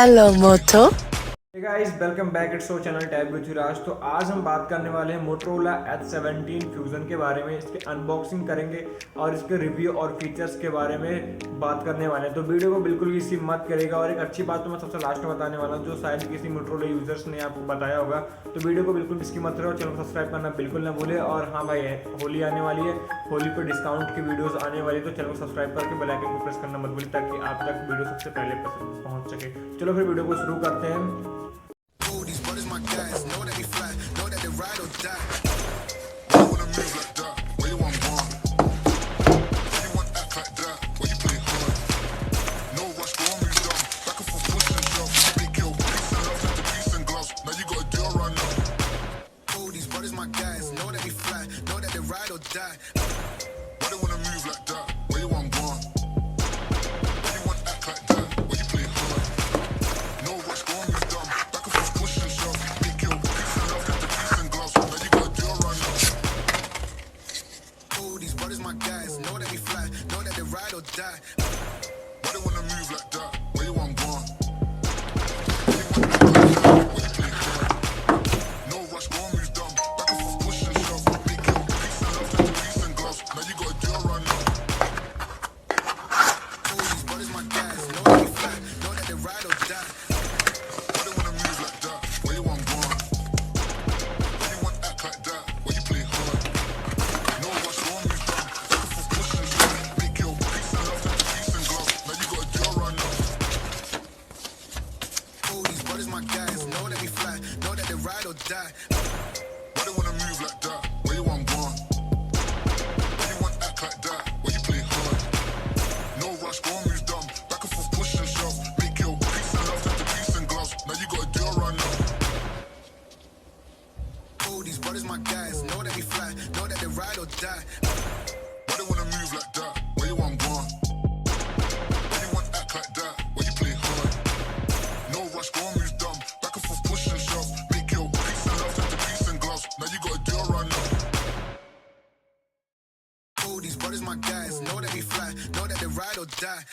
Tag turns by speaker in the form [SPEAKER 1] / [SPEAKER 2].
[SPEAKER 1] Hello, Moto.
[SPEAKER 2] Hey guys, welcome back it's channel tab with Raj. तो आज हम बात करने वाले हैं मोटोरोला H17 फ्यूजन के बारे में। इसके अनबॉक्सिंग करेंगे और इसके रिव्यू और फीचर्स के बारे में बात करने वाले हैं। तो वीडियो को बिल्कुल भी स्किप मत करेगा। और एक अच्छी बात तो मैं सबसे लास्ट में बताने वाला हूँ, जो शायद किसी मोटोरोला यूजर्स ने आपको बताया होगा। तो वीडियो को बिल्कुल भी स्किप मत करो, चैनल को सब्सक्राइब करना बिल्कुल ना भूले। और हाँ भाई, होली आने वाली है, होली पर डिस्काउंट की वीडियोस आने वाली है, तो चैनल को सब्सक्राइब करके बेल आइकन को प्रेस करना मत भूलिए, ताकि आप तक वीडियो सबसे पहले पहुँच सके। चलो फिर वीडियो को शुरू करते हैं।
[SPEAKER 3] My guys know that they fly, know that they ride or die. You wanna move like that, where you want one? You want act like that, where you play hard? No rush, go on, move down, back and forth, push and shove. Big kill, peace and love, into peace and gloves. Now you got a deal right now. Oh, these brothers, my guys, know that they fly, know that they ride or die. Why they wanna move like that, where you want one? You want act like that, where you play hard? No rush, go on, move down, back and forth, push and shove. My guys know that they fly, know that they ride or die. Why they wanna move like that? Where you want one? You want act like that? Where you play hard? No rush, go on, move down, back and forth, push and shove. Big kill, peace and love, into peace and gloves. Now you got a deal right now. Oh, these brothers, my guys, know that they fly, know that they ride or die. Why they wanna move like that? Where you want one? You want act like that? Where you play hard? No rush, go on, move down. My guys know that they fly, know that they ride or die. Why they wanna move like that? Where you want one? You want act like that? Where you play hard? No rush, go on, move down, back and forth, push and shove. Big kill, peace and love, into peace and gloves. Now you got a deal right now. Oh, these brothers, my guys, know that they fly, know that they ride or die. Why they wanna move like that? Where you want one? You want act like that? Where you play hard? No rush, go on, move down, back and forth, push and shove. Big kill, peace and love, into peace and gloves. Now you got a deal right now. Oh, these brothers, my guys, know that they fly, know that they ride or die.